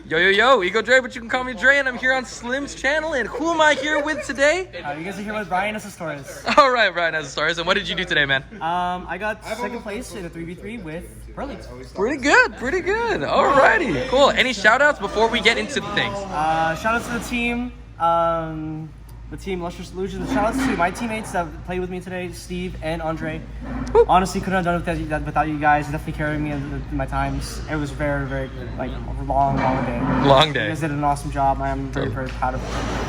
Yo, yo, yo, Ego Dre, but you can call me Dre, and I'm here on Slim's channel, and who am I here with today? You guys are here with Bryan Asistores. All right, Bryan Asistores, and what did you do today, man? I got second place in a 3v3 with PURRELY. Pretty good, pretty good. All righty, cool. Any shout-outs before we get into things? Shout outs to the team, Lustrous Illusions. Shout outs to my teammates that played with me today, Steve and Andre. Honestly, couldn't have done it without you guys. Definitely carrying me in my times. It was very, very like long day. Long day. You guys did an awesome job. I am very, very proud of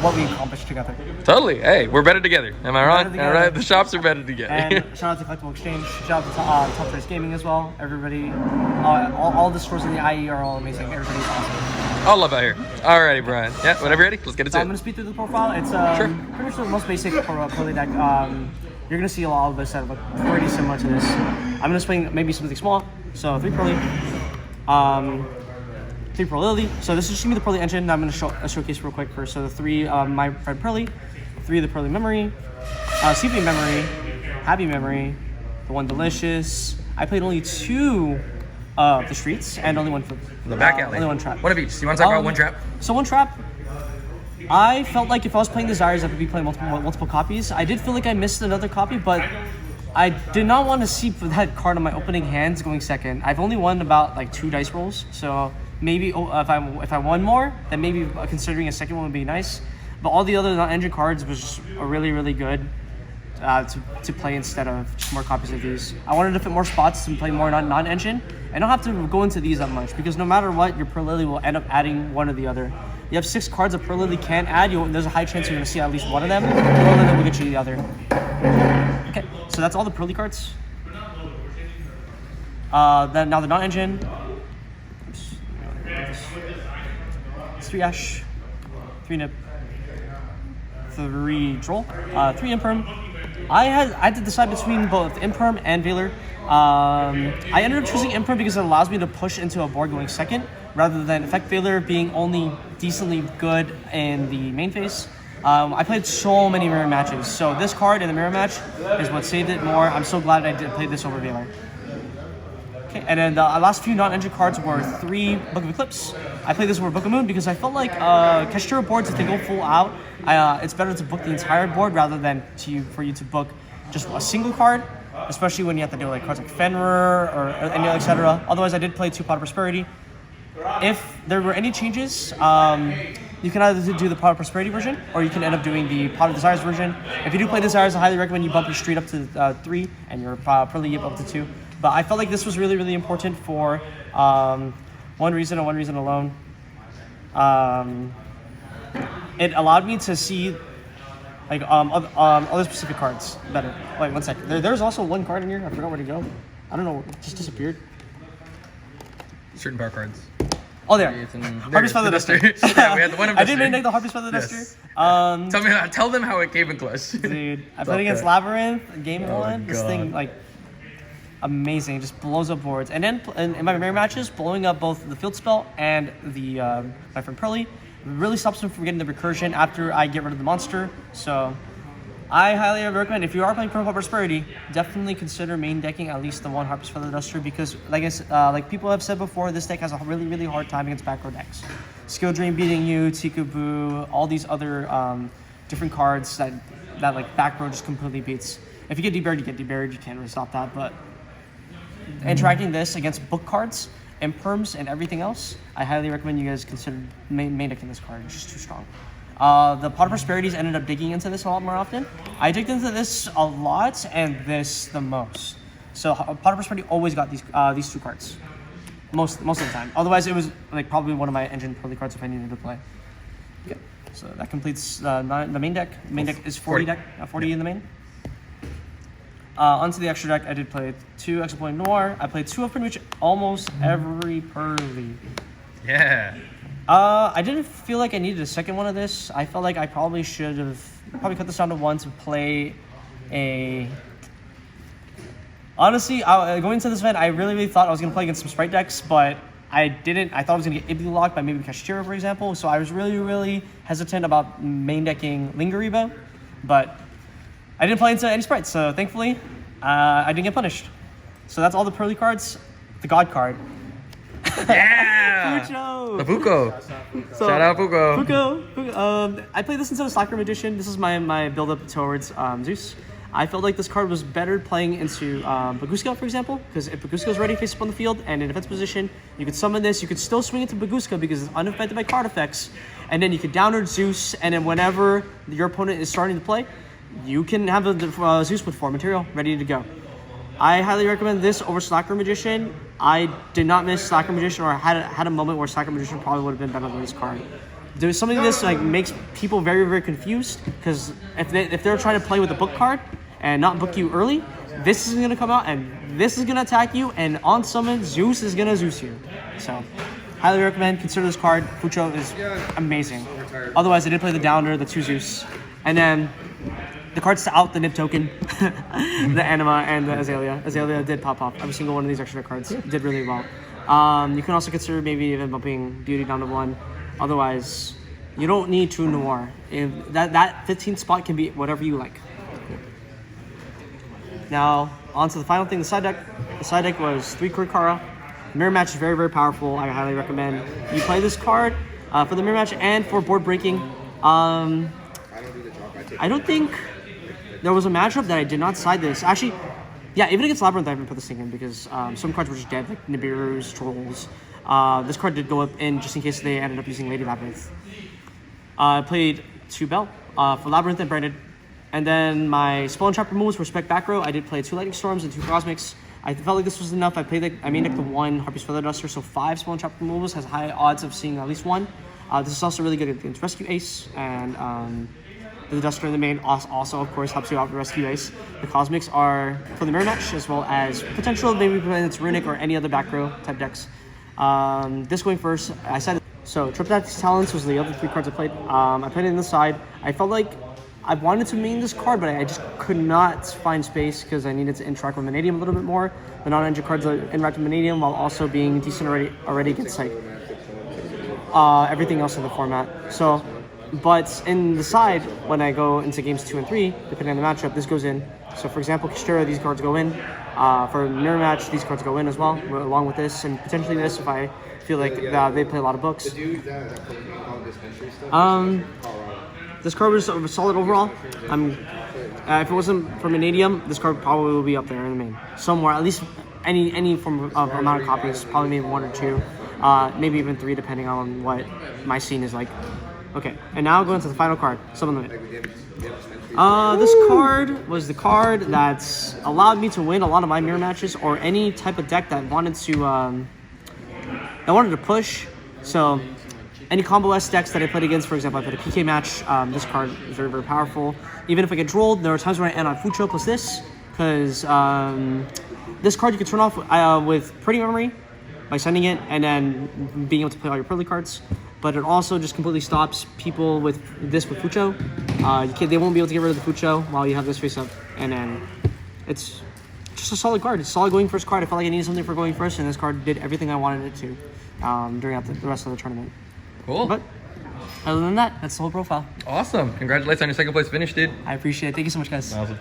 what we accomplished together. Totally. Hey, we're better together. Am I wrong? All right, the shops are better together. And shout out to Collectible Exchange. Shout out to Top Choice Gaming as well. Everybody, all the stores in the IE are all amazing. Everybody's awesome. All love out here. Alrighty, Bryan. Yeah, whenever you're ready, let's get into So it. I'm going to speed through the profile. It's pretty much the most basic PURRELY deck. You're going to see a lot of this that look pretty similar to this. I'm going to explain maybe something small. So 3 PURRELY, 3 PURRELY. So this is just going to be the PURRELY engine that I'm going to showcase real quick first. So the 3 my friend PURRELY, 3 of the PURRELY memory, CP memory, Happy memory, the one delicious. I played only 2 of the streets and only one for The back alley. only one trap. One of each. You want to talk about one trap? So one trap, I felt like if I was playing Desires, I would be playing multiple copies. I did feel like I missed another copy, but I did not want to see that card on my opening hands going second. I've only won about like 2 dice rolls, so maybe if I won more, then maybe considering a second one would be nice. But all the other non-engine cards was just really good to play instead of just more copies of these. I wanted to fit more spots to play more non-engine, and don't have to go into these that much because no matter what, your PURRELY will end up adding one or the other. You have 6 cards that PURRELY can add. There's a high chance you're going to see at least one of them. One of them will get you the other. Okay, so that's all the PURRELY cards. Then now the non-engine. It's 3 Ash, 3 Nip, 3 Droll, 3 Imperm. I had to decide between both Imperm and Valor. I ended up choosing Imperm because it allows me to push into a board going second, rather than Effect Valor being only decently good in the main phase. I played so many mirror matches, so this card in the mirror match is what saved it more. I'm so glad I did play this over Valor. Okay, and then the last few non-engine cards were 3 Book of Eclipse. I played this over Book of Moon because I felt like Kashira boards, if they go full out, it's better to book the entire board rather than for you to book just a single card, especially when you have to do like cards like Fenrir or any other, etc. Otherwise, I did play 2 Pot of Prosperity. If there were any changes, you can either do the Pot of Prosperity version, or you can end up doing the Pot of Desires version. If you do play Desires, I highly recommend you bump your street up to 3 and your PURRELY up to 2. But I felt like this was really important for one reason and one reason alone. It allowed me to see like other specific cards better. Wait, one sec. There's also one card in here. I forgot where to go. I don't know. It just disappeared. Certain power cards. Oh, there. Harpy's Feather Duster. Yeah, we had the one of I did make the Harpy's Feather Duster. Tell them how it came in clutch. Dude, I played against Labyrinth, game 1. This thing, like, amazing. Just blows up boards. And then in my mirror matches, blowing up both the field spell and the my friend PURRELY really stops him from getting the recursion after I get rid of the monster. So I highly recommend, if you are playing Pot of Prosperity, definitely consider main decking at least the one Harpy's Feather Duster, because like people have said before, this deck has a really hard time against back row decks. Skill Drain beating you, Tikaboo, all these other different cards that like back row just completely beats. If you get deburied, you get deburied. You can't really stop that. But interacting this against book cards, Imperms, and everything else, I highly recommend you guys consider main decking this card. It's just too strong. The Pot of Prosperities ended up digging into this a lot more often. I digged into this a lot and this the most. So Pot of Prosperity always got these 2 cards most of the time. Otherwise, it was like probably one of my engine PURRELY cards if I needed to play. Okay, so that completes the main deck. The main deck is 40 in the main. Onto the extra deck, I did play 2 Exploit Noir. I played 2 of pretty much almost every PURRELY. Yeah. I didn't feel like I needed a second one of this. I felt like I probably should have cut this down to 1 to play a... Honestly, going into this event, I really thought I was going to play against some Sprite decks, but I didn't. I thought I was going to get Ibly locked by maybe Kashira, for example, so I was really hesitant about main decking Lingeribo, but I didn't play into any Sprites, so thankfully, I didn't get punished. So that's all the PURRELY cards. The God card. Yeah! Yeah. Fucho. The Fuko. Shout out Fuko. Fuko. I played this instead of Slack Room Edition. This is my build up towards Zeus. I felt like this card was better playing into Baguska, for example, because if Baguska is ready face up on the field and in defense position, you could summon this. You could still swing it to Baguska because it's unaffected by card effects, and then you could downer Zeus, and then whenever your opponent is starting to play, you can have a Zeus with 4 material ready to go. I highly recommend this over Slack Room Magician. I did not miss Slack Room Magician, or had a moment where Slack Room Magician probably would have been better than this card. There's something this like makes people very, very confused, because if they're trying to play with a book card and not book you early, this is going to come out and this is going to attack you, and on summon, Zeus is going to Zeus you. So, highly recommend, consider this card. Fucho is amazing. Otherwise, I did play the Downer, the 2 Zeus, and then the cards to out the Nib token, the Anima, and the Azalea. Azalea did pop off. Every single one of these extra cards did really well. You can also consider maybe even bumping Beauty down to 1. Otherwise, you don't need True Noir. If that 15th spot can be whatever you like. Now, on to the final thing, the side deck. The side deck was 3 Kurikara. Mirror Match is very, very powerful. I highly recommend you play this card for the Mirror Match and for board breaking. I don't think there was a matchup that I did not side this. Actually, yeah, even against Labyrinth, I haven't put this thing in because some cards were just dead, like Nibiru's, Trolls. This card did go up in just in case they ended up using Lady Labyrinth. I played 2 Bell for Labyrinth and Branded. And then my Spell and Trap removals were Spec back row. I did play 2 Lightning Storms and 2 Cosmics. I felt like this was enough. I main decked the 1 Harpy's Feather Duster, so 5 Spell and Trap removals has high odds of seeing at least 1. This is also really good against Rescue Ace, and the Duster in the main also, of course, helps you out with Rescue Ace. The Cosmics are for the Mirror Match, as well as potential maybe against Runic or any other back row type decks. This going first, I said so. Triptych Talents was the other 3 cards I played. I played it in the side. I felt like I wanted to main this card, but I just could not find space because I needed to interact with Vanadium a little bit more. The non-engine cards interact with Vanadium while also being decent already against like everything else in the format. So, but in the side, when I go into games 2 and 3, depending on the matchup, this goes in. So for example, Kistera, these cards go in. For Mirror Match, these cards go in as well, along with this, and potentially this if I feel like they play a lot of books. This card was solid overall. If it wasn't for Vanadium, this card probably would be up there in the main. Somewhere, at least any form of amount of copies, probably maybe 1 or 2, maybe even 3 depending on what my scene is like. Okay, and now going to the final card, Summon Limit. This card was the card that's allowed me to win a lot of my mirror matches or any type of deck that wanted to push. So any combo S decks that I played against, for example, I played a PK match. This card is very, very powerful. Even if I get drolled, there are times when I end on Fucho plus this, because this card you can turn off with Pretty Memory by sending it and then being able to play all your PURRELY cards. But it also just completely stops people with Fucho. They won't be able to get rid of the Fucho while you have this face up, and then it's just a solid card. It's a solid going first card. I felt like I needed something for going first, and this card did everything I wanted it to during the rest of the tournament. Cool. But other than that, that's the whole profile. Awesome. Congratulations on your 2nd place finish, dude. I appreciate it. Thank you so much, guys. Awesome.